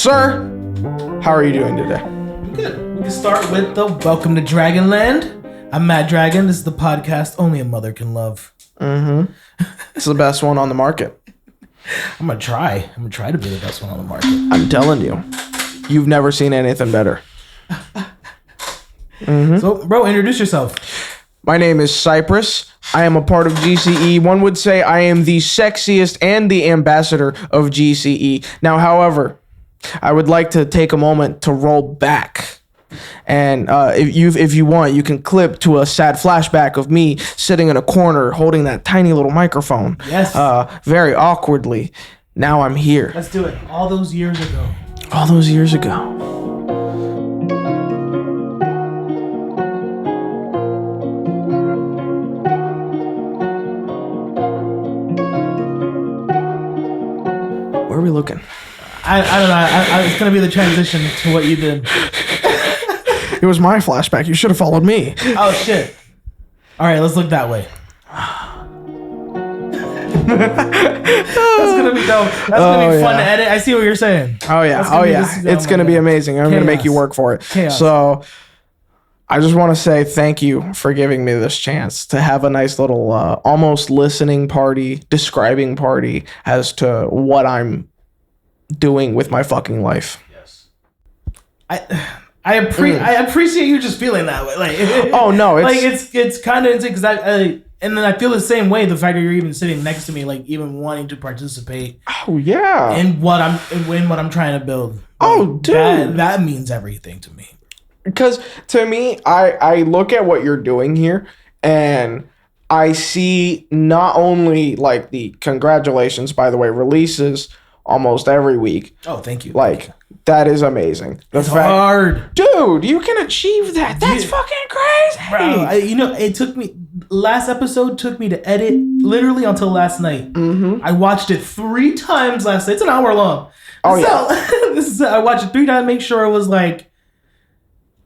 Sir, how are you doing today? Good. We can start with the Welcome to Dragonland. I'm Matt Dragon. This is the podcast only a mother can love. Mm-hmm. It's the best one on the market. I'm gonna try to be the best one on the market. I'm telling you, you've never seen anything better. Mm-hmm. So, bro, introduce yourself. My name is Cypress. I am a part of GCE. One would say I am the sexiest and the ambassador of GCE. Now, however, I would like to take a moment to roll back. And if you want, you can clip to a sad flashback of me sitting in a corner holding that tiny little microphone. Yes. Very awkwardly. Now I'm here. Let's do it. All those years ago. All those years ago. Where are we looking? I don't know. It's gonna be the transition to what you did. It was my flashback. You should have followed me. Oh shit! All right, let's look that way. That's gonna be dope. That's gonna be fun to edit. I see what you're saying. Oh yeah. It's gonna be amazing. I'm gonna make you work for it. Chaos. So I just want to say thank you for giving me this chance to have a nice little almost listening party, describing party as to what I'm doing with my fucking life. Yes. I appreciate you just feeling that way. Like, oh no, it's kind of insane because and then I feel the same way. The fact that you're even sitting next to me, like even wanting to participate. Oh yeah. In what I'm trying to build. Oh dude, that means everything to me. Because to me, I look at what you're doing here and I see not only like the congratulations, by the way, releases almost every week. Oh, thank you. Like, that is amazing. It's hard. Dude, you can achieve that. That's fucking crazy. Bro, it took me, last episode took me to edit literally until last night. Mm-hmm. I watched it 3 times last night. It's an hour long. Oh, yeah. I watched it 3 times, make sure it was like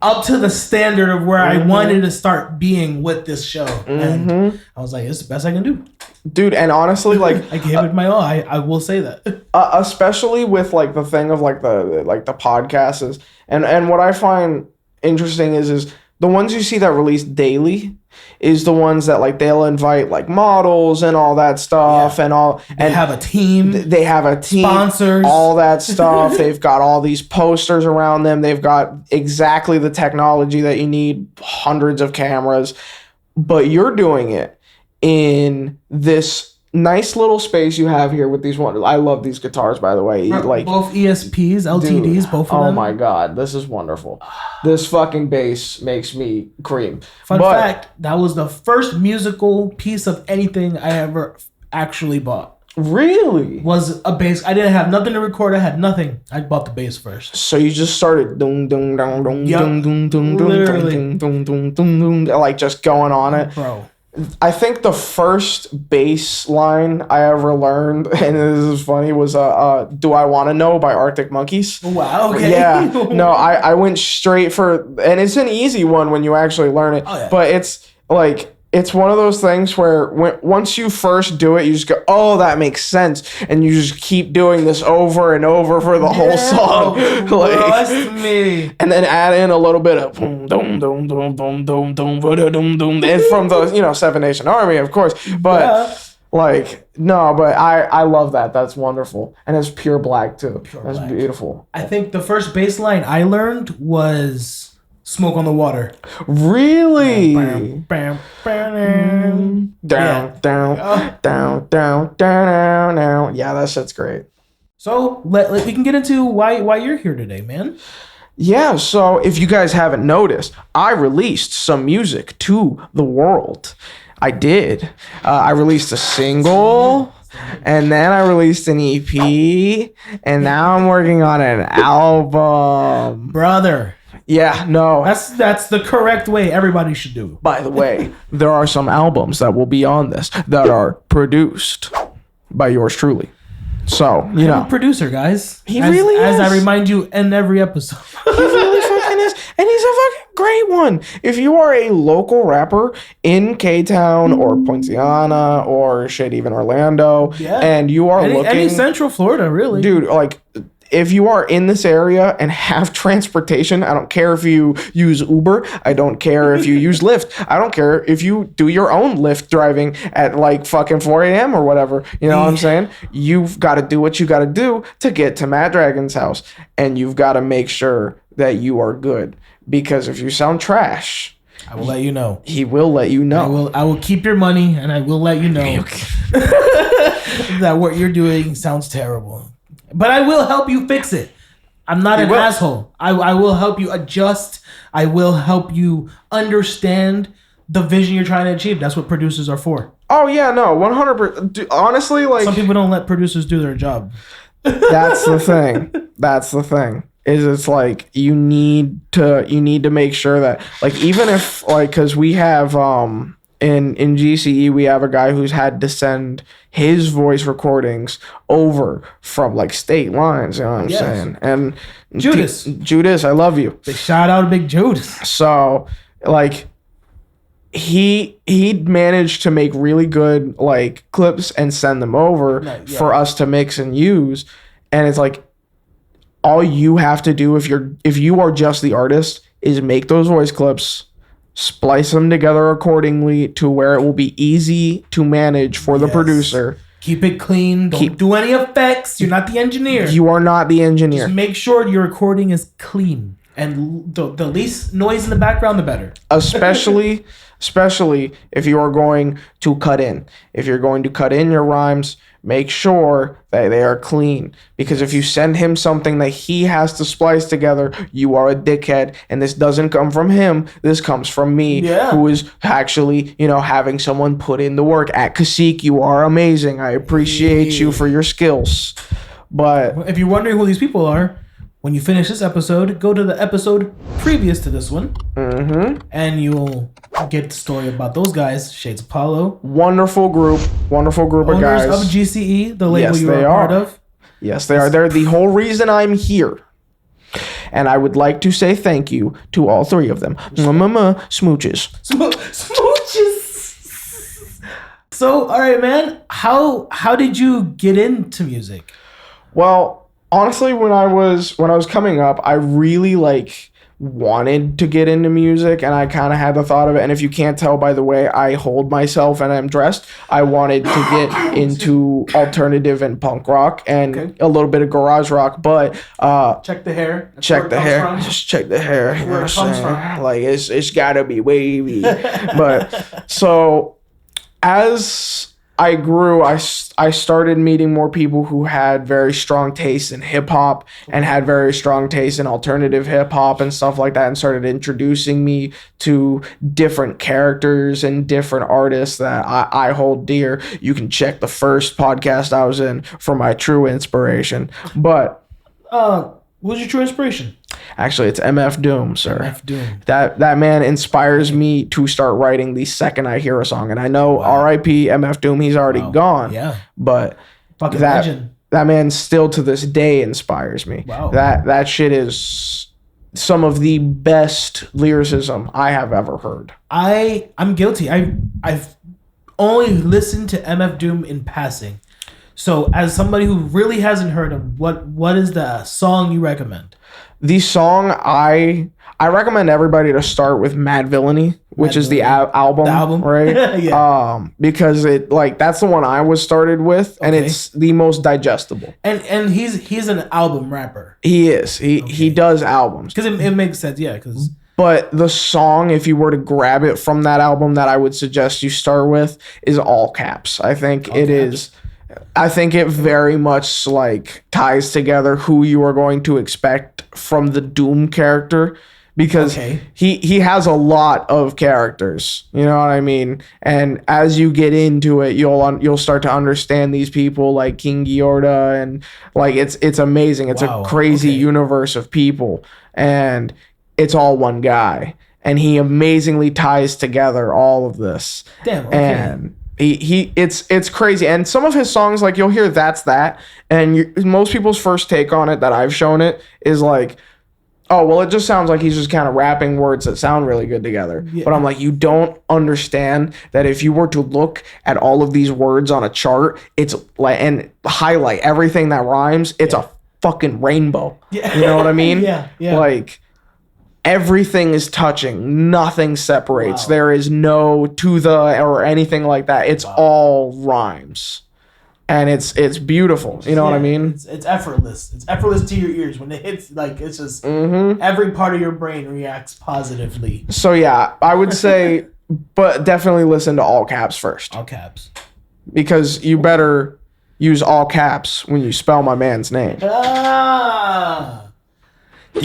up to the standard of where I wanted to start being with this show. Mm-hmm. And I was like, it's the best I can do. Dude, and honestly, like I gave it my all. I will say that. Especially with like the thing of like the podcasts is, and what I find interesting is the ones you see that release daily is the ones that like they'll invite like models and all that stuff and all they have a team. They have a team, sponsors, all that stuff. They've got all these posters around them. They've got exactly the technology that you need, hundreds of cameras, but you're doing it in this nice little space you have here with these ones. I love these guitars, by the way. Like both ESPs, LTDs, dude, both of them. Oh my god, this is wonderful. This fucking bass makes me cream. Fun fact, that was the first musical piece of anything I ever actually bought. Really? Was a bass. I didn't have nothing to record. I had nothing. I bought the bass first. So you just started like just going on it. Bro. I think the first bass line I ever learned, and this is funny, was Do I Want to Know by Arctic Monkeys. Wow, okay. Yeah. No, I went straight for, and it's an easy one when you actually learn it. Oh, yeah. But it's like, it's one of those things where once you first do it, you just go, oh, that makes sense. And you just keep doing this over and over for the whole song. Trust me. And then add in a little bit of boom, boom, boom, boom, boom, boom, boom, boom, boom. And from the, Seven Nation Army, of course. But but I love that. That's wonderful. And it's pure black too. That's black. Beautiful. I think the first bass line I learned was Smoke on the Water. Really? Bam, bam, bam, down. Yeah, that shit's great. So we can get into why you're here today, man. Yeah, so if you guys haven't noticed, I released some music to the world. I did. I released a single, and then I released an EP, and now I'm working on an album. Brother. Yeah, no. That's the correct way everybody should do. By the way, there are some albums that will be on this that are produced by yours truly. So, I'm a producer, guys. He really is. As I remind you in every episode. He really fucking is. And he's a fucking great one. If you are a local rapper in K-Town or Poinciana or shit, even Orlando, and you are looking... Any Central Florida, really. Dude, like... if you are in this area and have transportation, I don't care if you use Uber. I don't care if you use Lyft. I don't care if you do your own Lyft driving at like fucking 4 a.m. or whatever. You know what I'm saying? You've got to do what you got to do to get to Matt Dragon's house. And you've got to make sure that you are good. Because if you sound trash, I will let you know. He will let you know. I will keep your money, and I will let you know that what you're doing sounds terrible. But I will help you fix it. I'm not an asshole. I will help you adjust. I will help you understand the vision you're trying to achieve. That's what producers are for. Oh yeah, no, 100%. Honestly, like some people don't let producers do their job. That's the thing. That's the thing. Is it's like you need to make sure that like even if like because we have in GCE we have a guy who's had to send his voice recordings over from like state lines, you know what I'm saying? And Judas, I love you. Big shout out to Big Judas. So like he managed to make really good like clips and send them over for us to mix and use, and it's like all you have to do if you are just the artist is make those voice clips, splice them together accordingly to where it will be easy to manage for the producer. Keep it clean. Don't do any effects. You're not the engineer. You are not the engineer. Just make sure your recording is clean. And the least noise in the background, the better. Especially if you are going to cut in. If you're going to cut in your rhymes, make sure that they are clean. Because if you send him something that he has to splice together, you are a dickhead. And this doesn't come from him. This comes from me, who is actually, having someone put in the work. At Kasik, you are amazing. I appreciate you for your skills. But if you're wondering who these people are, when you finish this episode, go to the episode previous to this one, and you'll get the story about those guys, Shades Apollo. Wonderful group of guys. Owners of GCE, the label you are a part of. Yes, they are. They're the whole reason I'm here. And I would like to say thank you to all three of them. Smooches. Smooches. So, all right, man. How did you get into music? Well, honestly, when I was coming up, I really wanted to get into music, and I kind of had the thought of it. And if you can't tell by the way I hold myself and I'm dressed, I wanted to get into alternative and punk rock and a little bit of garage rock. But check the hair. Just check the hair. You know what I'm saying? Like it's gotta be wavy. But so as I grew, I started meeting more people who had very strong taste in hip hop and had very strong taste in alternative hip hop and stuff like that, and started introducing me to different characters and different artists that I hold dear. You can check the first podcast I was in for my true inspiration. But what was your true inspiration? Actually, it's MF Doom, sir. MF Doom. That man inspires me to start writing the second I hear a song. And I know R.I.P. MF Doom, he's already gone. Yeah. But fucking legend. That man still to this day inspires me. Wow. That shit is some of the best lyricism I have ever heard. I'm guilty. I've only listened to MF Doom in passing. So as somebody who really hasn't heard him, what is the song you recommend? The song I recommend everybody to start with Mad Villainy, which is the album. The album, right? Yeah. Because it that's the one I was started with, and it's the most digestible. And he's an album rapper. He is. He does albums. Because it makes sense, But the song, if you were to grab it from that album, that I would suggest you start with is All Caps. I think I think it very much ties together who you are going to expect from the Doom character, because he has a lot of characters, you know what I mean? And as you get into it, you'll start to understand these people like King Giorda, and it's amazing. It's a crazy universe of people, and it's all one guy, and he amazingly ties together all of this. Damn. And it's crazy. And some of his songs, you'll hear That's That, and most people's first take on it that I've shown it is oh, well, it just sounds like he's just kind of rapping words that sound really good together. Yeah. But I'm like, you don't understand that if you were to look at all of these words on a chart, it's and highlight everything that rhymes, it's a fucking rainbow. Yeah. You know what I mean? Yeah. Like, everything is touching. Nothing separates. Wow. There is no to the or anything like that. It's all rhymes. And it's beautiful. You know what I mean? It's effortless. It's effortless to your ears when it hits. Like, it's just every part of your brain reacts positively. So yeah, I would say, but definitely listen to all caps first. All caps. Because you better use all caps when you spell my man's name. Did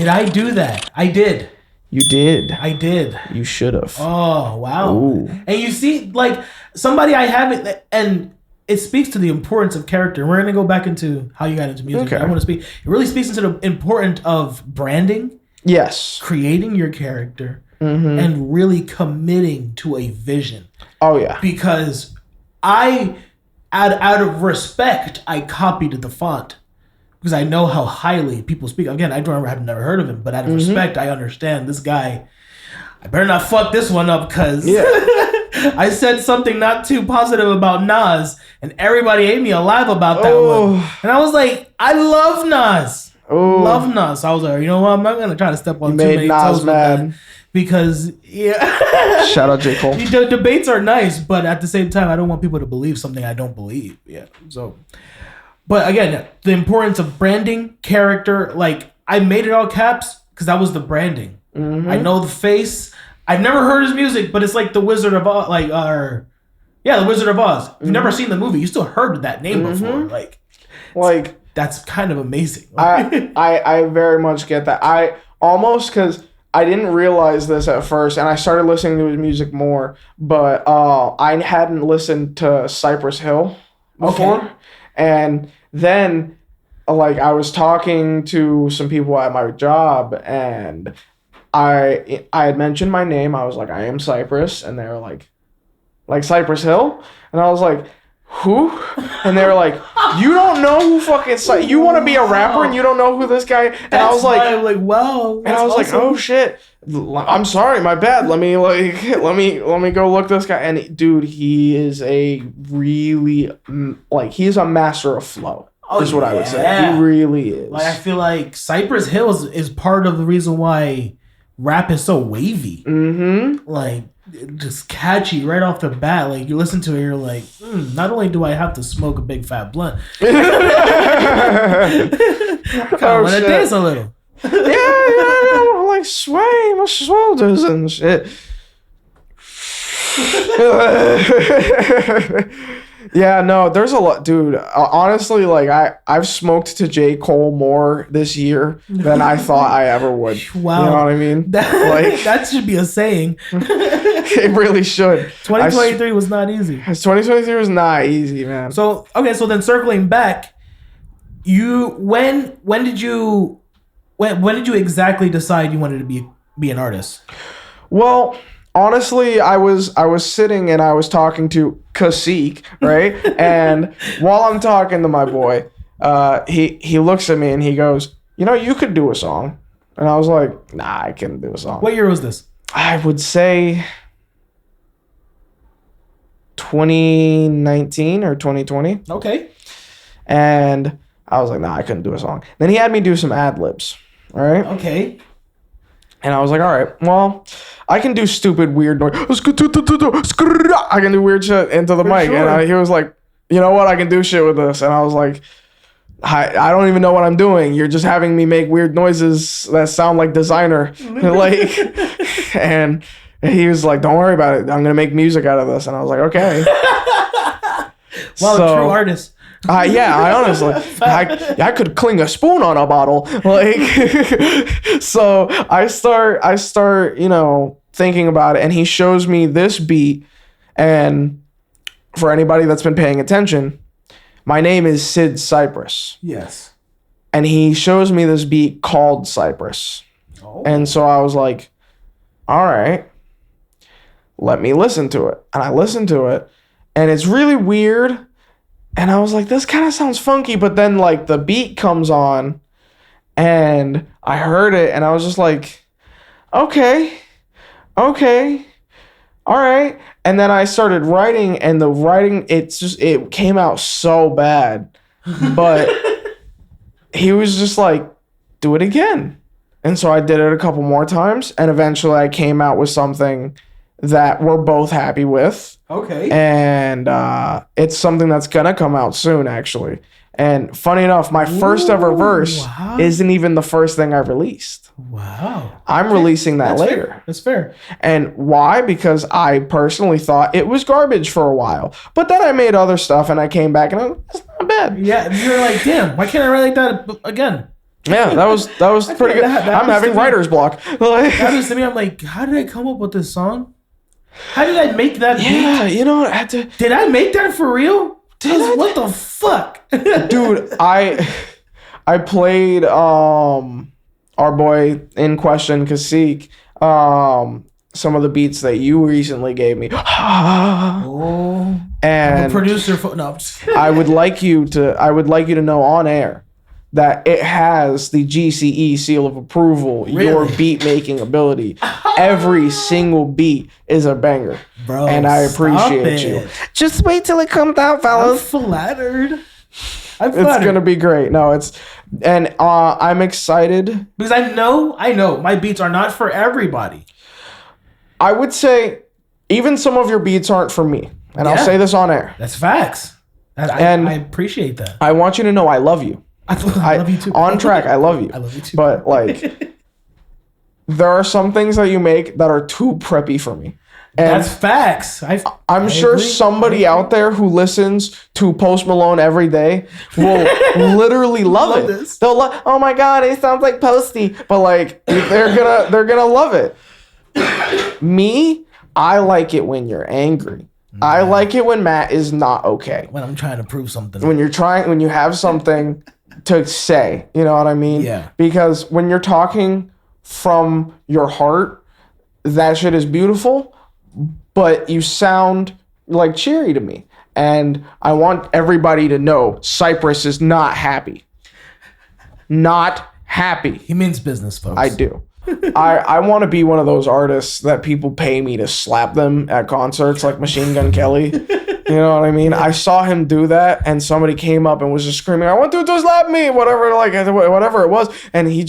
I do that? I did. You did. I did. You should have. Oh, wow. Ooh. And you see, like, somebody I haven't, and it speaks to the importance of character. We're going to go back into how you got into music. Okay. I want to speak. It really speaks into the importance of branding. Yes. Creating your character. And really committing to a vision. Oh, yeah. Because out of respect, I copied the font. Because I know how highly people speak. Again, I've never heard of him, but out of respect, I understand this guy. I better not fuck this one up because I said something not too positive about Nas, and everybody ate me alive about that one. And I was like, I love Nas. Love Nas. I was like, you know what? I'm not going to try to step on too many toes with that. Because, Shout out J. Cole. The debates are nice, but at the same time, I don't want people to believe something I don't believe. Yeah. So... But again, the importance of branding, character, like I made it all caps because that was the branding. I know the face. I've never heard his music, but it's like the Wizard of Oz, the Wizard of Oz. You've never seen the movie, you still heard that name before. Like that's kind of amazing. I very much get that. I almost because I didn't realize this at first, and I started listening to his music more, but I hadn't listened to Cypress Hill before. Okay. And then, like, I was talking to some people at my job, and I had mentioned my name. I was like, I am Cypress. And they were like Cypress Hill? And I was like, who? And they were like, you don't know who fucking you want to be a rapper and you don't know who this guy? And I was like, wow. And I was like, oh shit. I'm sorry, my bad. Let me go look this guy. And dude, he is a really he's a master of flow. Is what I would say. He really is. Like I feel like Cypress Hill is part of the reason why rap is so wavy. Like just catchy right off the bat. Like you listen to it, you're like, not only do I have to smoke a big fat blunt, I kind of want to dance a little. yeah, like sway my shoulders and shit. Yeah, no, there's a lot, dude. Honestly, like I've smoked to J. Cole more this year than I thought I ever would. Wow, you know what I mean? That should be a saying. It really should. 2023 was not easy. 2023 was not easy, man. So then circling back, when did you exactly decide you wanted to be an artist? Well, honestly, I was sitting and I was talking to Kasik, right? And while I'm talking to my boy, he looks at me and he goes, you know, you could do a song. And I was like, nah, I couldn't do a song. What year was this? I would say 2019 or 2020. Okay. And I was like, nah, I couldn't do a song. Then he had me do some ad-libs, all right? Okay. And I was like, all right, well, I can do stupid, weird noise. I can do weird shit into the mic. Sure. And he was like, you know what? I can do shit with this. And I was like, I don't even know what I'm doing. You're just having me make weird noises that sound like designer. And he was like, don't worry about it. I'm going to make music out of this. And I was like, okay. Well, a true artist. Yeah, I honestly, I could cling a spoon on a bottle. So I start, thinking about it, and he shows me this beat. And for anybody that's been paying attention, my name is Sid Cypress. Yes. And he shows me this beat called Cypress. Oh. And so I was like, all right, let me listen to it. And I listened to it, and it's really weird. And I was like, this kind of sounds funky. But then like the beat comes on and I heard it and I was just like, okay, all right. And then I started writing, and the writing, it came out so bad. But he was just like, do it again. And so I did it a couple more times, and eventually I came out with something that we're both happy with. Okay. And it's something that's gonna come out soon, actually. And funny enough, my first ever verse isn't even the first thing I released. Wow. I'm releasing that later. Fair. That's fair. And why? Because I personally thought it was garbage for a while. But then I made other stuff and I came back and it's not bad. Yeah, you're like, damn, why can't I write like that again? Yeah, that was pretty good. I'm having writer's block. That happens to me. I'm like, how did I come up with this song? How did I make that beat? Yeah, you know what? Did I make that for real? What the fuck? Dude, I played our boy in question, Kasik, some of the beats that you recently gave me. Oh. And I'm a producer no. I would like you to know on air that it has the GCE seal of approval, Really? your beat making ability. Every single beat is a banger. Bro, and I appreciate you. Just wait till it comes out, fellas. I'm flattered. It's gonna be great. No, I'm excited. Because I know my beats are not for everybody. I would say even some of your beats aren't for me. And I'll say this on air. That's facts. I appreciate that. I want you to know I love you. I love you too. On track, I love you. I love you too. But like, there are some things that you make that are too preppy for me. And that's facts. I'm sure somebody out there who listens to Post Malone every day will literally love it. This. They'll oh my god, it sounds like Posty. But like, they're gonna love it. Me, I like it when you're angry. I like it when Matt is not okay. When I'm trying to prove something. When you have something to say, you know what I mean? Yeah. Because when you're talking from your heart, that shit is beautiful, but you sound like cheery to me. And I want everybody to know Cypress is not happy. Not happy. He means business, folks. I do. I want to be one of those artists that people pay me to slap them at concerts like Machine Gun Kelly. You know what I mean? I saw him do that, and somebody came up and was just screaming, "I want you to slap me!" whatever it was. And he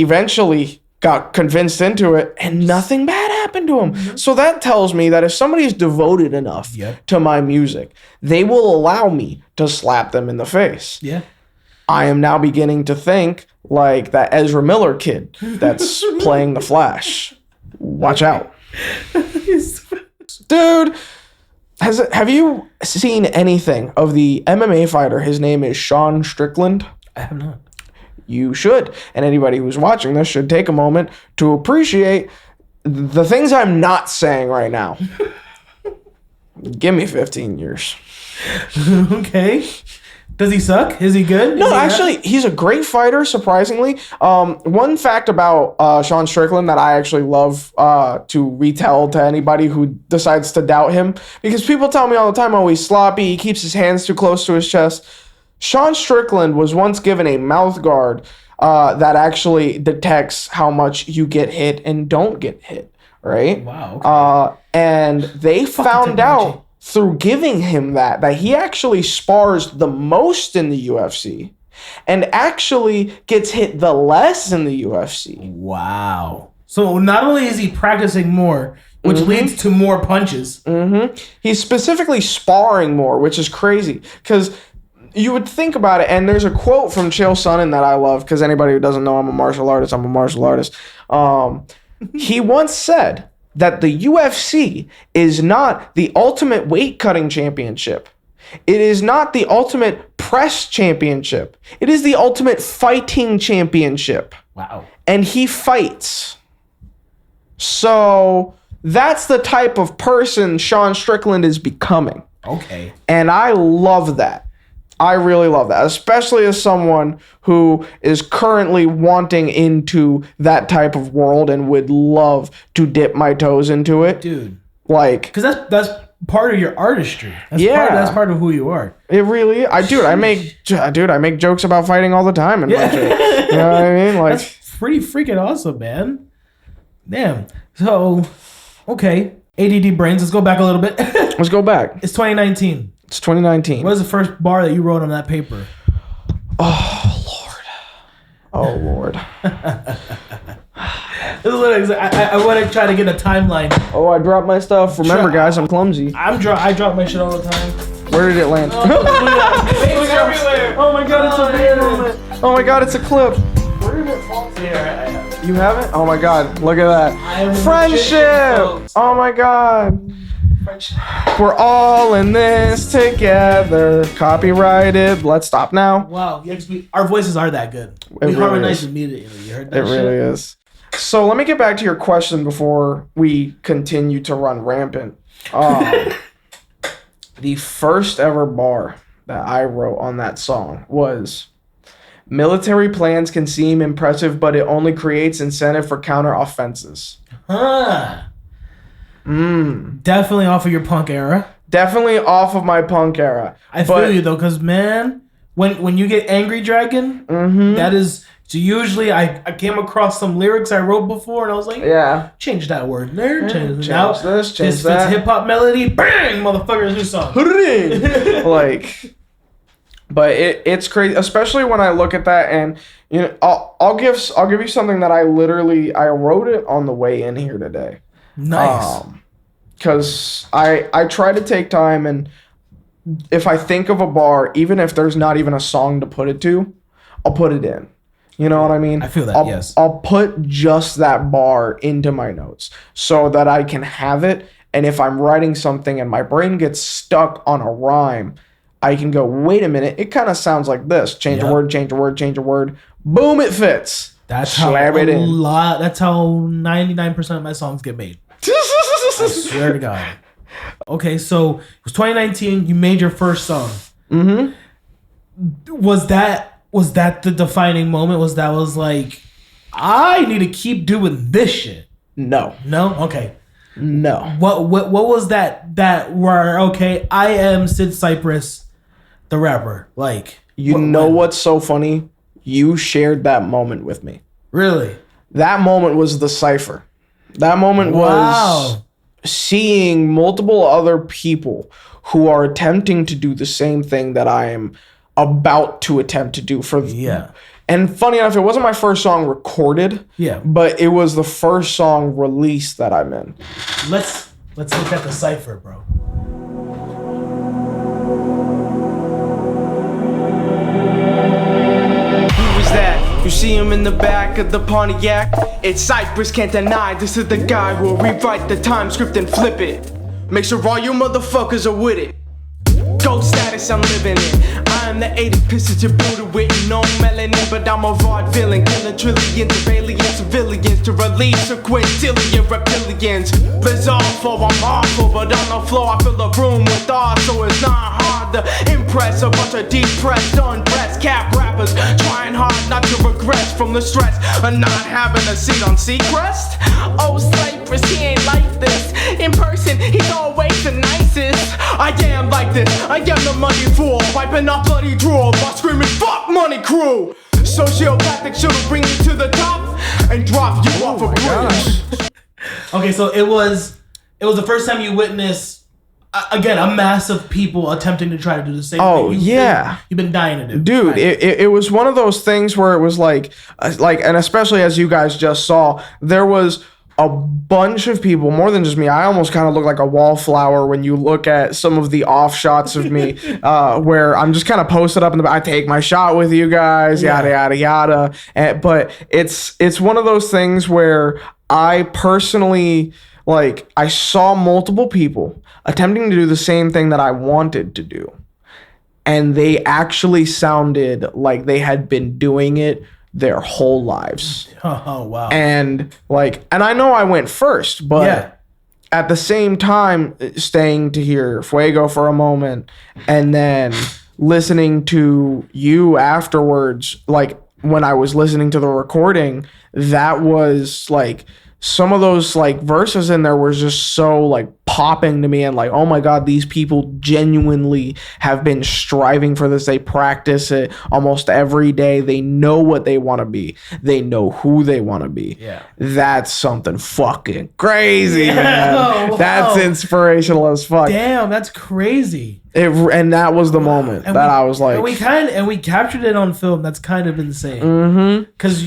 eventually got convinced into it, and nothing bad happened to him. Mm-hmm. So that tells me that if somebody is devoted enough to my music, they will allow me to slap them in the face. Yeah. I am now beginning to think like that Ezra Miller kid that's playing the Flash. Watch out. Dude, have you seen anything of the MMA fighter? His name is Sean Strickland. I have not. You should. And anybody who's watching this should take a moment to appreciate the things I'm not saying right now. Give me 15 years. Okay. Does he suck? Is he good? No, actually, he's a great fighter, surprisingly. One fact about Sean Strickland that I actually love to retell to anybody who decides to doubt him, because people tell me all the time, oh, he's sloppy, he keeps his hands too close to his chest. Sean Strickland was once given a mouth guard that actually detects how much you get hit and don't get hit, right? Wow. Okay. And they found out through giving him that he actually spars the most in the UFC and actually gets hit the less in the UFC. Wow. So not only is he practicing more, which leads to more punches. Mm-hmm. He's specifically sparring more, which is crazy because you would think about it. And there's a quote from Chael Sonnen that I love because anybody who doesn't know I'm a martial artist. He once said that the UFC is not the ultimate weight cutting championship. It is not the ultimate press championship. It is the ultimate fighting championship. Wow. And he fights. So that's the type of person Sean Strickland is becoming. Okay. And I love that. I really love that, especially as someone who is currently wanting into that type of world and would love to dip my toes into it. Dude. Like, because that's part of your artistry. That's part of who you are. It really, I make jokes about fighting all the time. And you know what I mean? Like, that's pretty freaking awesome, man. Damn. So, okay. ADD brains. Let's go back a little bit. Let's go back. It's 2019. It's 2019. What was the first bar that you wrote on that paper? Oh, Lord. Oh Lord. This is what I want to try to get a timeline. Oh, I dropped my stuff. Remember, guys, I'm clumsy. I drop my shit all the time. Where did it land? Oh, everywhere. Oh my God, it's a video. Oh my God, it's a clip. Where did it fall? Here, You have it? Oh my God, look at that. Friendship. Oh my God. We're all in this together. Copyrighted. Let's stop now. Wow, yes, our voices are that good. We really harmonize is. immediately. You heard that? It really is. So let me get back to your question before we continue to run rampant. The first ever bar that I wrote on that song was, military plans can seem impressive, but it only creates incentive for counter offenses. Huh. Definitely off of your punk era. Definitely off of my punk era. I feel you though, because man, when you get Angry Dragon, that is, so usually I came across some lyrics I wrote before and I was like, yeah, change that word there, change this, change This that. hip hop melody, bang, motherfucker's new song. Like, but it's crazy, especially when I look at that, and you know, I'll give you something that I wrote it on the way in here today. Nice. Because I try to take time, and if I think of a bar, even if there's not even a song to put it to, I'll put it in. You know what I mean? I feel that, yes. I'll put just that bar into my notes so that I can have it. And if I'm writing something and my brain gets stuck on a rhyme, I can go, wait a minute, it kind of sounds like this. Change a word, change a word, change a word. Boom, it fits. That's how 99% of my songs get made. I swear to God. Okay, so it was 2019. You made your first song. Was that the defining moment? Was like, I need to keep doing this shit? No. Okay. No. What was that where, okay, I am Sid Cypress, the rapper. Like, what's so funny? You shared that moment with me. Really? That moment was the cipher. That moment was seeing multiple other people who are attempting to do the same thing that I am about to attempt to do And funny enough, it wasn't my first song recorded. Yeah. But it was the first song released that I'm in. Let's look at the cipher, bro. Who is that? You see him in the back of the Pontiac? It's Cypress, can't deny. This is the guy who'll rewrite the time script and flip it. Make sure all you motherfuckers are with it. Ghost status I'm living in. I am the 80 pistons to Buddha with no melanin, but I'm a raw villain, killing trillions of alien civilians to release a quintillion reptilians. Resolve for I'm awful, but on the floor I fill a room with art, so it's not hard to impress a bunch of depressed, undressed cap rappers trying hard not to regress from the stress of not having a seat on Seacrest. Oh, Cypress, he ain't like this. In person, he's always the nicest. I am like this. I am the money fool, wiping off bloody drool while screaming "fuck money crew." Sociopathic shit'll bring you to the top and drop you off a bridge. Okay, so it was the first time you witnessed again a mass of people attempting to try to do the same thing. You've been dying to do, dude. Right? It was one of those things where it was like, and especially as you guys just saw, there was a bunch of people, more than just me. I almost kind of look like a wallflower when you look at some of the off shots of me, where I'm just kind of posted up in the. I take my shot with you guys, yada yada yada. But it's one of those things where I personally, like, I saw multiple people attempting to do the same thing that I wanted to do, and they actually sounded like they had been doing it their whole lives. Oh wow. And I know I went first, but at the same time, staying to hear Fuego for a moment and then listening to you afterwards, like when I was listening to the recording, that was like some of those like verses in there were just so like popping to me, and like, oh my god, these people genuinely have been striving for this. They practice it almost every day. They know what they want to be. They know who they want to be. Yeah. That's something fucking crazy, Yeah. man. Wow. That's inspirational as fuck. Damn, that's crazy. And that was the moment that I was like, and we captured it on film. That's kind of insane. mm-hmm. Because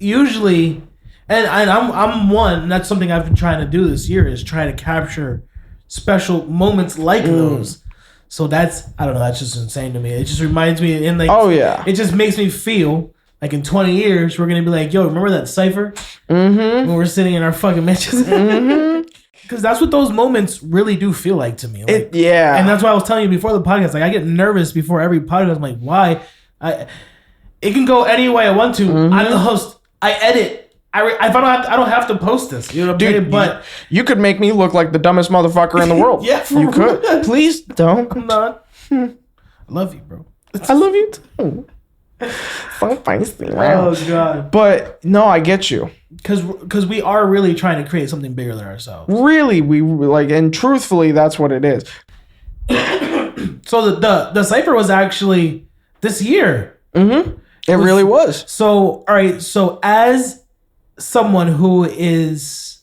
usually, and I'm one. And that's something I've been trying to do this year, is try to capture special moments like those. So that's, I don't know. That's just insane to me. It just reminds me, and like, oh yeah, it just makes me feel like in 20 years we're gonna be like, yo, remember that cipher? mm-hmm. When we're sitting in our fucking mansions. Mm-hmm. Because that's what those moments really do feel like to me. Like, yeah. And that's why I was telling you before the podcast. Like, I get nervous before every podcast. I'm like, why? It can go any way I want to. Mm-hmm. I'm the host. I edit. I don't have to post this. You know what I'm saying? But you could make me look like the dumbest motherfucker in the world. Yeah, you could. Please don't. I'm not. I love you, bro. I love you too. So feisty. Wow. Oh god. But no, I get you. Because we are really trying to create something bigger than ourselves. Really, we like, and truthfully, that's what it is. So the cipher was actually this year. Mm-hmm. It really was. So all right. So as someone who is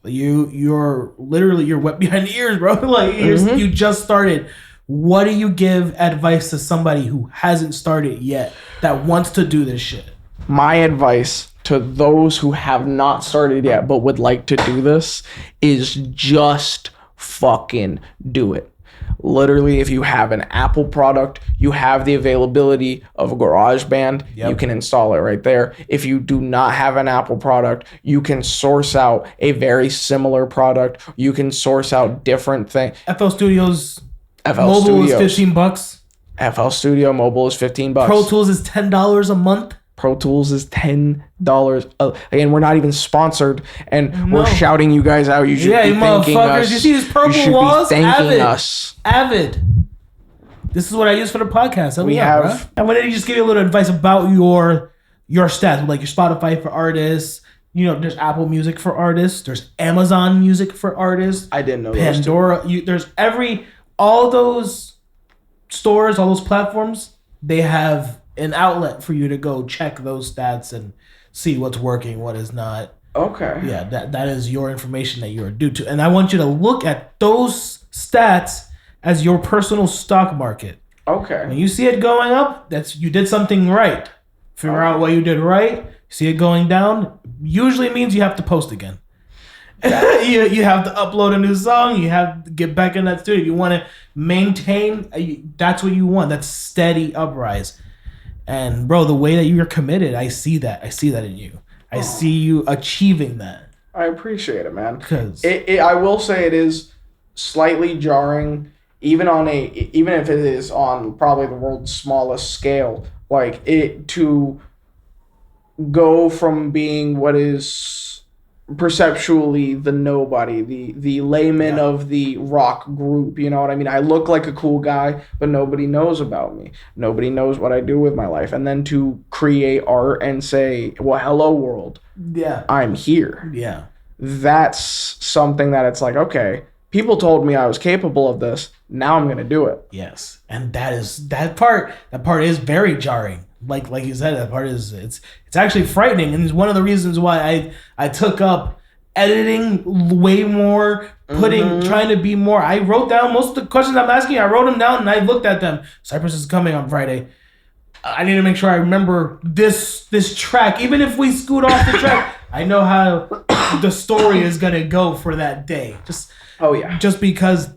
you're wet behind the ears, bro. Like you just started. What do you give advice to somebody who hasn't started yet that wants to do this shit? My advice to those who have not started yet but would like to do this is just fucking do it. Literally, if you have an Apple product, you have the availability of a GarageBand, you can install it right there. If you do not have an Apple product, you can source out a very similar product. You can source out different things. FL Studios FL mobile Studios. is $15. FL Studio mobile is $15. Pro Tools is $10 a month. Pro Tools is $10. Again, we're not even sponsored, and we're shouting you guys out. You should be thanking us. You see these purple you should walls? be thanking us. Avid. This is what I use for the podcast. Help We me out, have- bro. And why didn't you just give you a little advice about your stats, like your Spotify for artists? You know, there's Apple Music for artists. There's Amazon Music for artists. I didn't know Pandora. There's all those stores, all those platforms. They have an outlet for you to go check those stats and see what's working, what is not. Okay. Yeah, that is your information that you are due to. And I want you to look at those stats as your personal stock market. Okay. When you see it going up, you did something right. Figure out what you did right. See it going down, usually means you have to post again. you have to upload a new song. You have to get back in that studio. You want to maintain. That's what you want. That's steady uprise. And bro, the way that you're committed, I see that. I see that in you. I see you achieving that. I appreciate it, man. Because I will say it is slightly jarring, even if it is on probably the world's smallest scale. Like it to go from being what is perceptually the nobody, the layman of the rock group, you know what I mean? I look like a cool guy, but nobody knows about me. Nobody knows what I do with my life. And then to create art and say, well, hello world. Yeah. I'm here. Yeah. That's something that it's like, okay, people told me I was capable of this. Now I'm going to do it. Yes. And that part is very jarring. Like you said, that part is it's actually frightening, and it's one of the reasons why I took up editing way more, trying to be more. I wrote down most of the questions I'm asking. I wrote them down and I looked at them. Cypress is coming on Friday. I need to make sure I remember this track, even if we scoot off the track. I know how the story is gonna go for that day. Just because.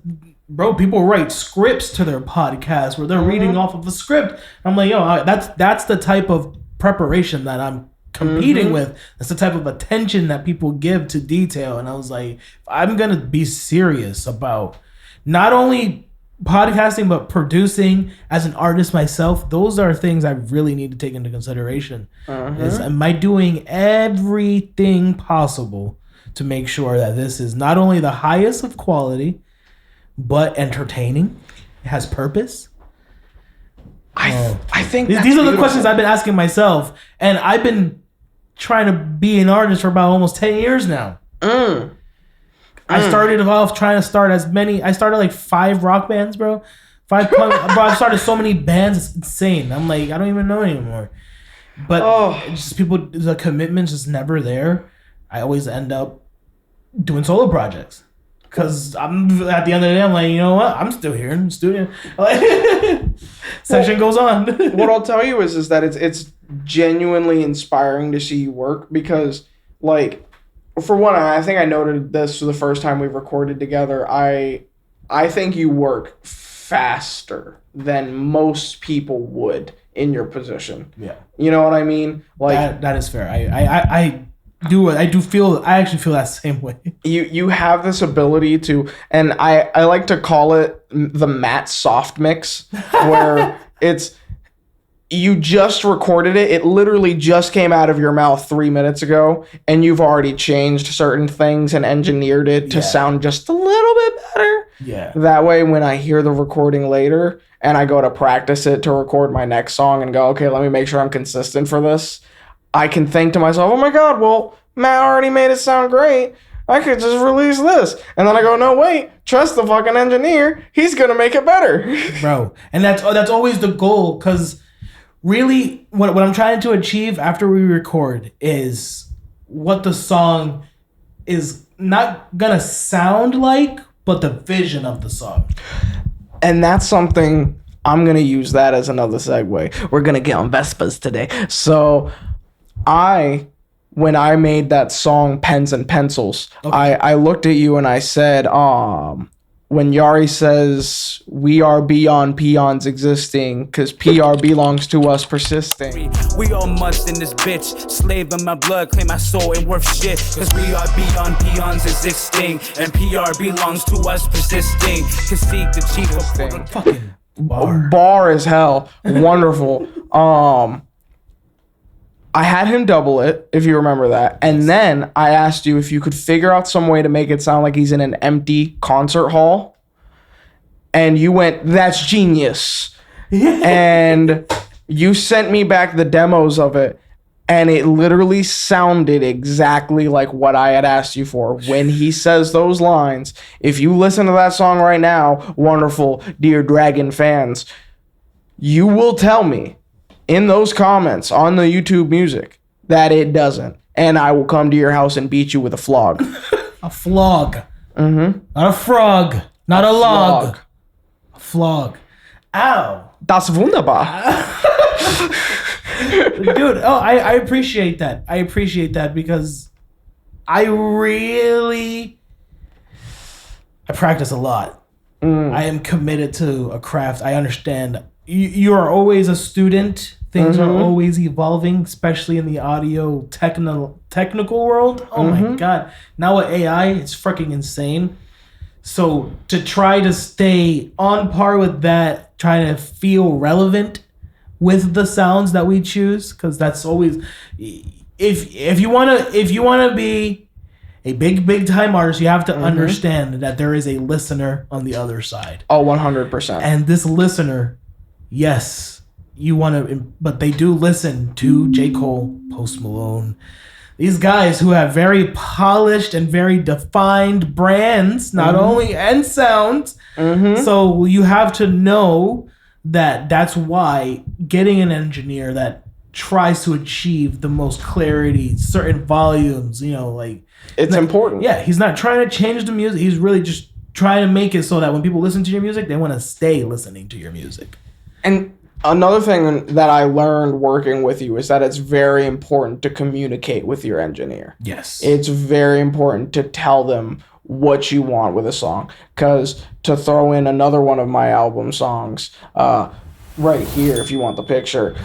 Bro, people write scripts to their podcast where they're reading off of a script. I'm like, yo, that's the type of preparation that I'm competing with. That's the type of attention that people give to detail. And I was like, if I'm going to be serious about not only podcasting, but producing as an artist myself, those are things I really need to take into consideration. Am I doing everything possible to make sure that this is not only the highest of quality, but entertaining, it has purpose. I think these are the questions I've been asking myself, and I've been trying to be an artist for about almost 10 years now. I started off trying to start I started like 5 rock bands, bro. 5 punk, bro. I started so many bands, it's insane. I'm like, I don't even know anymore. But just the commitment's just never there. I always end up doing solo projects. Because I'm at the end of the day, I'm like, you know what? I'm still here in the studio. Session goes on. What I'll tell you is that it's genuinely inspiring to see you work because, like, for one, I think I noted this the first time we recorded together. I think you work faster than most people would in your position. Yeah, you know what I mean. Like that is fair. I actually feel that same way. You have this ability to, and I like to call it the Matt soft mix, where you just recorded it. It literally just came out of your mouth 3 minutes ago, and you've already changed certain things and engineered it to sound just a little bit better. Yeah. That way, when I hear the recording later and I go to practice it to record my next song and go, okay, let me make sure I'm consistent for this, I can think to myself, oh my God, well, Matt already made it sound great. I could just release this. And then I go, no, wait, trust the fucking engineer. He's going to make it better. Bro, and that's always the goal, because really what I'm trying to achieve after we record is what the song is not going to sound like, but the vision of the song. And that's something, I'm going to use that as another segue. We're going to get on Vespas today. So when I made that song Pens and Pencils, okay. I looked at you and I said, when Yari says we are beyond peons existing because PR belongs to us persisting. We all much in this bitch, slave in my blood, claim my soul ain't worth shit, because we are beyond peons existing and PR belongs to us persisting. Concede the chief of fucking bar as hell. Wonderful. I had him double it, if you remember that. And then I asked you if you could figure out some way to make it sound like he's in an empty concert hall. And you went, that's genius. And you sent me back the demos of it. And it literally sounded exactly like what I had asked you for. When he says those lines, if you listen to that song right now, wonderful, dear Dragon fans, you will tell me in those comments on the YouTube music that it doesn't. And I will come to your house and beat you with a flog. A flog. Mm-hmm. Not a frog. Not a log. Flog. A flog. Ow. Das wunderbar. Dude, I appreciate that. I appreciate that because I practice a lot. I am committed to a craft. I understand. You are always a student. Things are always evolving, especially in the audio technical world. Oh my God. Now with AI, it's freaking insane. So to try to stay on par with that, trying to feel relevant with the sounds that we choose, because that's always, if you wanna be a big time artist, you have to understand that there is a listener on the other side. Oh, 100%. And this listener, yes, but they do listen to J. Cole, Post Malone, these guys who have very polished and very defined brands, not only and sounds. So you have to know that that's why getting an engineer that tries to achieve the most clarity, certain volumes, it's important. Yeah, he's not trying to change the music. He's really just trying to make it so that when people listen to your music, they want to stay listening to your music. And another thing that I learned working with you is that it's very important to communicate with your engineer. Yes. It's very important to tell them what you want with a song. Because to throw in another one of my album songs, right here, if you want the picture.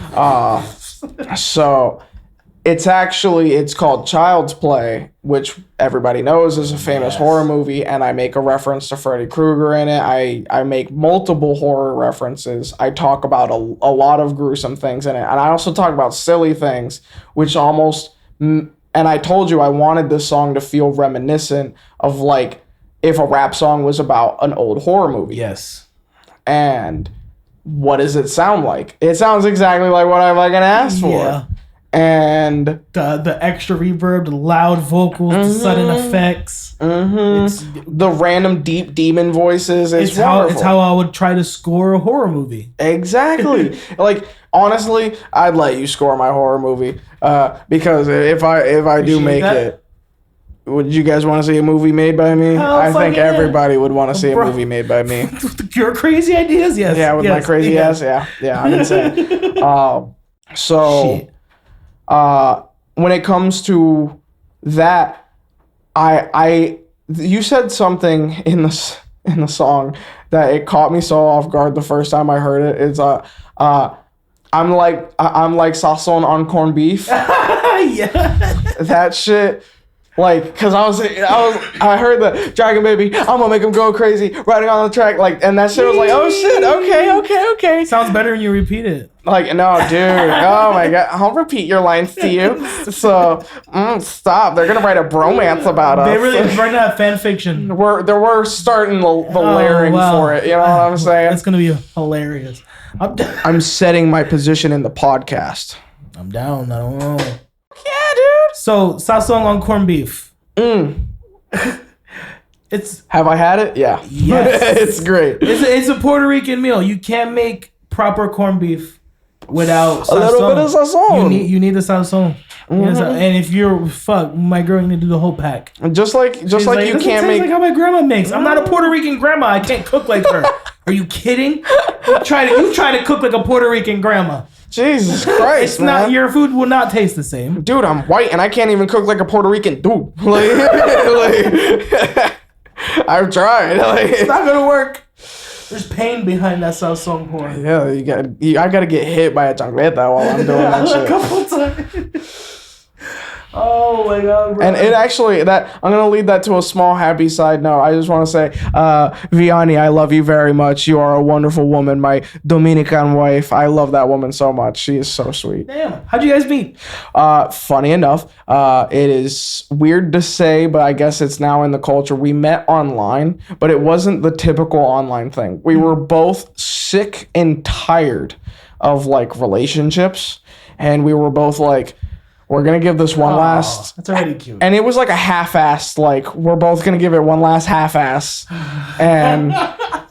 So it's called Child's Play, which everybody knows is a famous horror movie, and I make a reference to Freddy Krueger in it. I make multiple horror references. I talk about a lot of gruesome things in it, and I also talk about silly things, which almost, and I told you I wanted this song to feel reminiscent of like if a rap song was about an old horror movie. Yes. And what does it sound like? It sounds exactly like what I fucking asked for. and the extra reverb, the loud vocals, the sudden effects. It's the random deep demon voices. It's how I would try to score a horror movie. Exactly. Like, honestly, I'd let you score my horror movie because if I do make it, would you guys want to see a movie made by me? I think everybody would want to see a movie made by me. Your crazy ideas, yes. Yeah, with my crazy ass, yeah, I'm insane. So, when it comes to that, you said something in the song that it caught me so off guard the first time I heard it. It's I'm like sazon on corned beef. Yeah. That shit. Like, cause I heard the Dragon Baby, I'm gonna make him go crazy, riding on the track, like, and that shit was like, oh shit, okay. Sounds better when you repeat it. Like, no, dude, oh my god, I'll repeat your lines to you. So, stop. They're gonna write a bromance about us. They really right now fan fiction. We're starting the layering for it. You know what I'm saying? It's gonna be hilarious. I'm setting my position in the podcast. I'm down. I don't know. Yeah, dude. So, sazon on corned beef. It's. Have I had it? Yeah. Yes. It's great. It's a Puerto Rican meal. You can't make proper corned beef without sazon. A little bit of sazon. You need the sazon. And if you're my girl, you need to do the whole pack. Just like you can't make like how my grandma makes. I'm not a Puerto Rican grandma. I can't cook like her. Are you kidding? You try to cook like a Puerto Rican grandma. Jesus Christ, it's not, your food will not taste the same. Dude, I'm white and I can't even cook like a Puerto Rican dude. Like, I've tried. Like, it's not gonna work. There's pain behind that sazon porn. Yeah, I gotta get hit by a chancleta while I'm doing that shit. A couple times. Oh my god, bro. And it actually, I'm gonna lead that to a small happy side note. I just want to say, Vianney, I love you very much. You are a wonderful woman, my Dominican wife. I love that woman so much. She is so sweet. Damn, how'd you guys meet? Funny enough, it is weird to say, but I guess it's now in the culture. We met online, but it wasn't the typical online thing. We were both sick and tired of like relationships, and we were both like, we're going to give this one last... That's already cute. And it was like a half-assed, like, we're both going to give it one last half-ass. And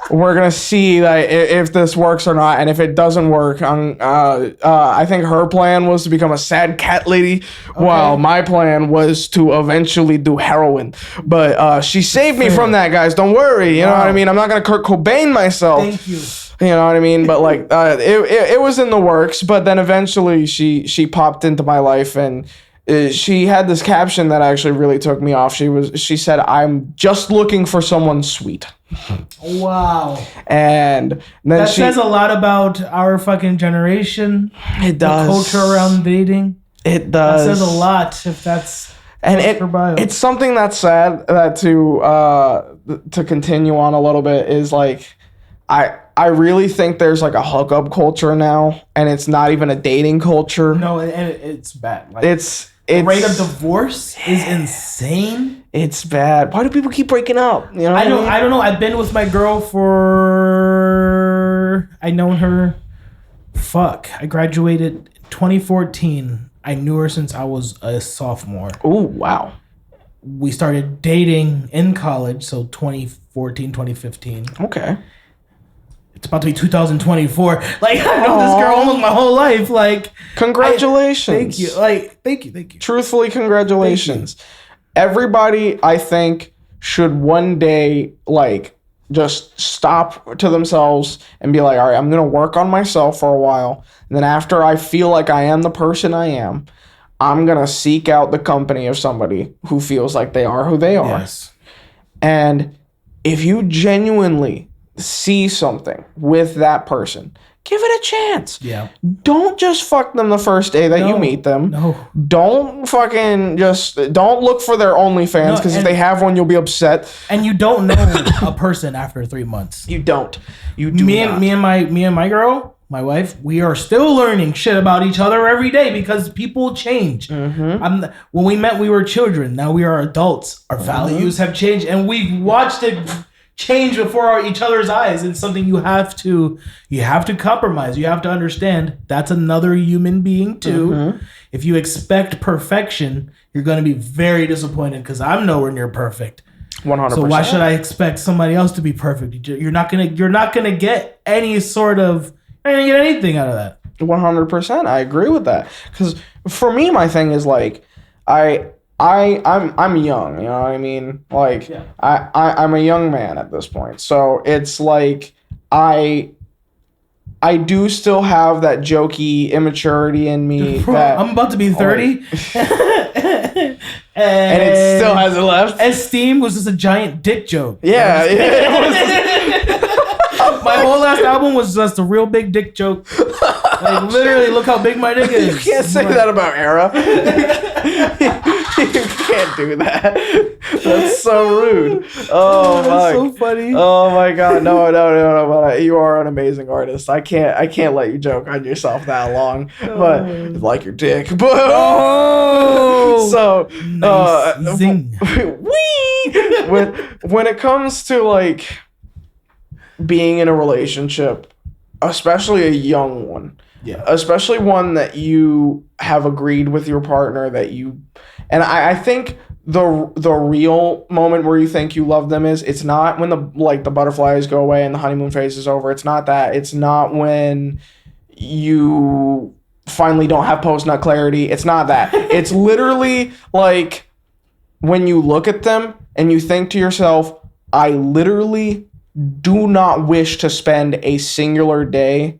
we're going to see like, if this works or not. And if it doesn't work, I think her plan was to become a sad cat lady, while my plan was to eventually do heroin. But she saved me from that, guys. Don't worry. You know what I mean? I'm not going to Kurt Cobain myself. Thank you. You know what I mean? But like, it was in the works. But then eventually, she popped into my life, and she had this caption that actually really took me off. She said, "I'm just looking for someone sweet." Wow. And then that says a lot about our fucking generation. It does. The culture around dating. It does. That says a lot. If that's. And it's something that's sad that to continue on a little bit is like, I really think there's like a hookup culture now, and it's not even a dating culture. No, and it's bad. Like, it's the rate of divorce is insane. It's bad. Why do people keep breaking up? You know, I don't know. I've been with my girl I known her. I graduated 2014. I knew her since I was a sophomore. Oh wow. We started dating in college, so 2014, 2015. Okay. It's about to be 2024. Like, I know this girl almost my whole life. Like, congratulations. Thank you. Like, thank you. Truthfully, congratulations. Everybody, I think, should one day, like, just stop to themselves and be like, all right, I'm going to work on myself for a while. And then after I feel like I am the person I am, I'm going to seek out the company of somebody who feels like they are who they are. Yes. And if you genuinely see something with that person, give it a chance. Yeah. Don't just fuck them the first day that you meet them. No. Don't don't look for their OnlyFans, because if they have one, you'll be upset. And you don't know a person after 3 months. You don't. You do not. Me and my girl, my wife, we are still learning shit about each other every day because people change. Mm-hmm. When we met, we were children. Now we are adults. Our values have changed, and we've watched it change before each other's eyes. It's something you have to compromise. You have to understand that's another human being too. If you expect perfection, you're going to be very disappointed because I'm nowhere near perfect. 100%. So why should I expect somebody else to be perfect? You're not gonna get any sort of. You're not gonna get anything out of that. 100%. I agree with that. Because for me, my thing is like, I'm young. You know what I mean? Like, yeah. I'm a young man at this point. So it's like I do still have that jokey immaturity in me. That I'm about to be 30. And it still hasn't left. Esteem was just a giant dick joke. Yeah. My whole last album was just a real big dick joke. Like, literally, look how big my dick is. You can't say that about Era. You can't do that. That's so rude. Oh my. That's so funny. Oh my God. No. But you are an amazing artist. I can't let you joke on yourself that long. But like your dick. But so nice. Zing. when it comes to like being in a relationship, especially a young one. Yeah. Especially one that you have agreed with your partner that you, and I think the real moment where you think you love them is, it's not when the butterflies go away and the honeymoon phase is over. It's not that. It's not when you finally don't have post-nut clarity. It's not that. It's literally like when you look at them and you think to yourself, I literally do not wish to spend a singular day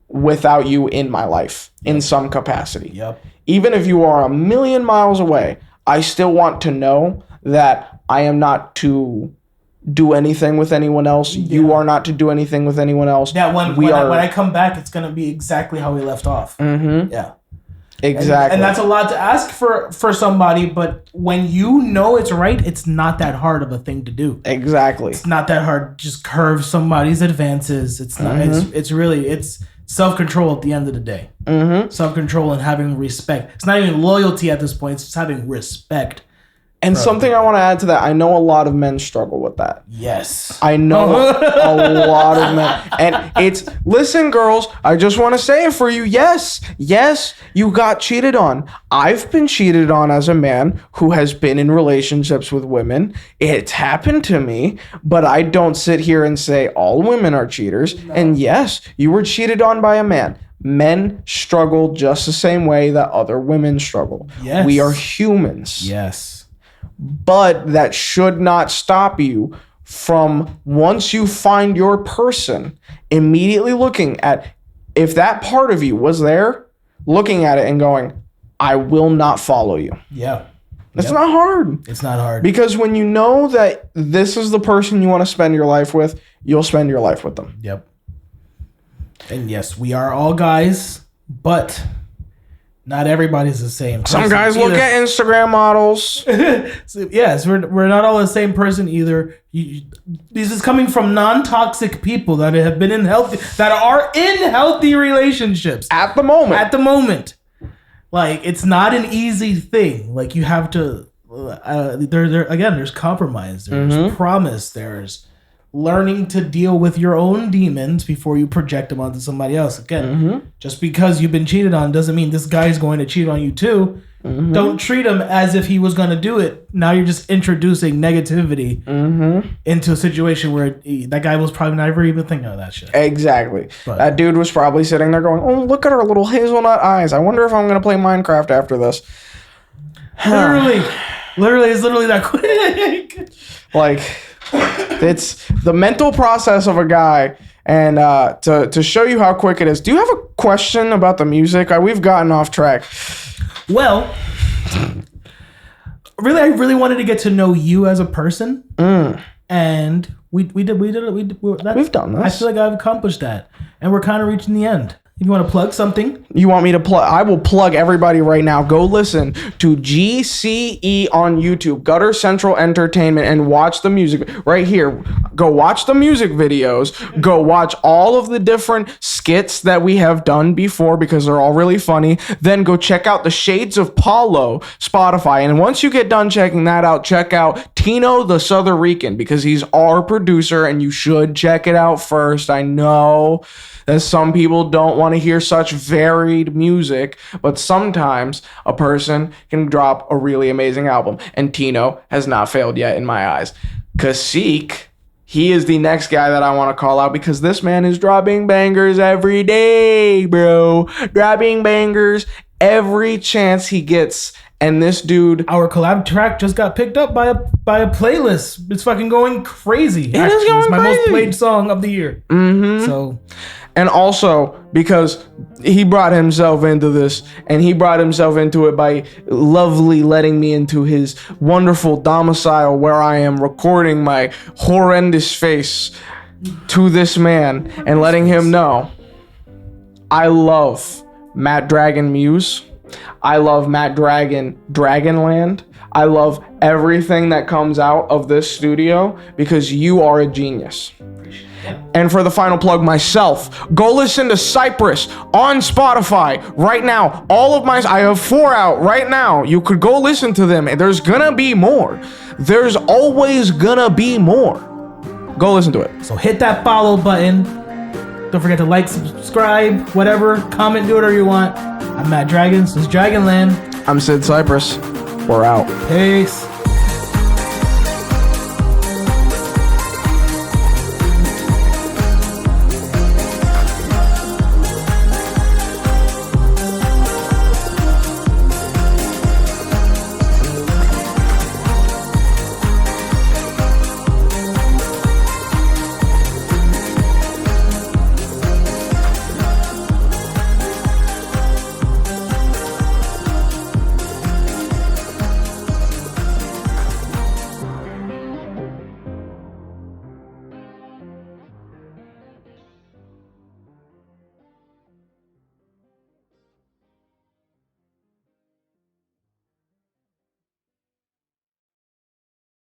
without you in my life in some capacity. Yep. Even if you are a million miles away, I still want to know that I am not to do anything with anyone else. Yeah. You are not to do anything with anyone else. Yeah, when I come back, it's going to be exactly how we left off. Mm-hmm. Yeah. Exactly. And that's a lot to ask for somebody, but when you know it's right, it's not that hard of a thing to do. Exactly. It's not that hard to just curve somebody's advances. It's not. It's really self-control at the end of the day. Mm-hmm. Self-control and having respect. It's not even loyalty at this point. It's just having respect. And something I want to add to that, I know a lot of men struggle with that. Yes. I know a lot of men. And listen, girls, I just want to say it for you. Yes, you got cheated on. I've been cheated on as a man who has been in relationships with women. It's happened to me, but I don't sit here and say all women are cheaters. No. And yes, you were cheated on by a man. Men struggle just the same way that other women struggle. Yes. We are humans. Yes. But that should not stop you from, once you find your person, immediately looking at, if that part of you was there, looking at it and going, I will not follow you. Yeah. It's not hard. It's not hard. Because when you know that this is the person you want to spend your life with, you'll spend your life with them. Yep. And yes, we are all guys, but not everybody's the same person. Some guys look at Instagram models. So, yes, we're not all the same person either. This is coming from non-toxic people that are in healthy relationships at the moment. Like, it's not an easy thing. Like, you have to. There's compromise. There's promise. There's learning to deal with your own demons before you project them onto somebody else. Again, just because you've been cheated on doesn't mean this guy's going to cheat on you too. Don't treat him as if he was going to do it. Now you're just introducing negativity into a situation where that guy was probably never even thinking of that shit. Exactly. But that dude was probably sitting there going, oh, look at her little hazelnut eyes. I wonder if I'm going to play Minecraft after this. Literally, it's literally that quick. Like, it's the mental process of a guy. And to show you how quick it is, do you have a question about the music? We've gotten off track. Well, I really wanted to get to know you as a person. And we've done this. I feel like I've accomplished that. And we're kind of reaching the end. If you want to plug something. You want me to plug? I will plug everybody right now. Go listen to GCE on YouTube, Gutter Central Entertainment, and watch the music right here. Go watch the music videos. Go watch all of the different skits that we have done before because they're all really funny. Then go check out the Shades of Paulo Spotify. And once you get done checking that out, check out Tino the Southern Rican because he's our producer and you should check it out first. I know that some people don't want to hear such varied music, but sometimes a person can drop a really amazing album, and Tino has not failed yet in my eyes. Kasik, he is the next guy that I want to call out because this man is dropping bangers every day, bro. Dropping bangers every chance he gets. And this dude, our collab track just got picked up by a playlist. It's fucking going crazy. It is going It's my crazy. most played song of the year. Mm-hmm. So, and also because he brought himself into this, and he brought himself into it by lovely letting me into his wonderful domicile where I am recording my horrendous face to this man and letting him know I love Matt Dragon Muse. I love Matt Dragon Dragonland. I love everything that comes out of this studio because you are a genius. And for the final plug, myself, go listen to Cypress on Spotify right now. I have 4 out right now. You could go listen to them. There's gonna be more. There's always gonna be more. Go listen to it. So hit that follow button. Don't forget to like, subscribe, whatever. Comment, do whatever you want. I'm Matt Dragons. This is Dragonland. I'm Sid Cypress. We're out. Peace.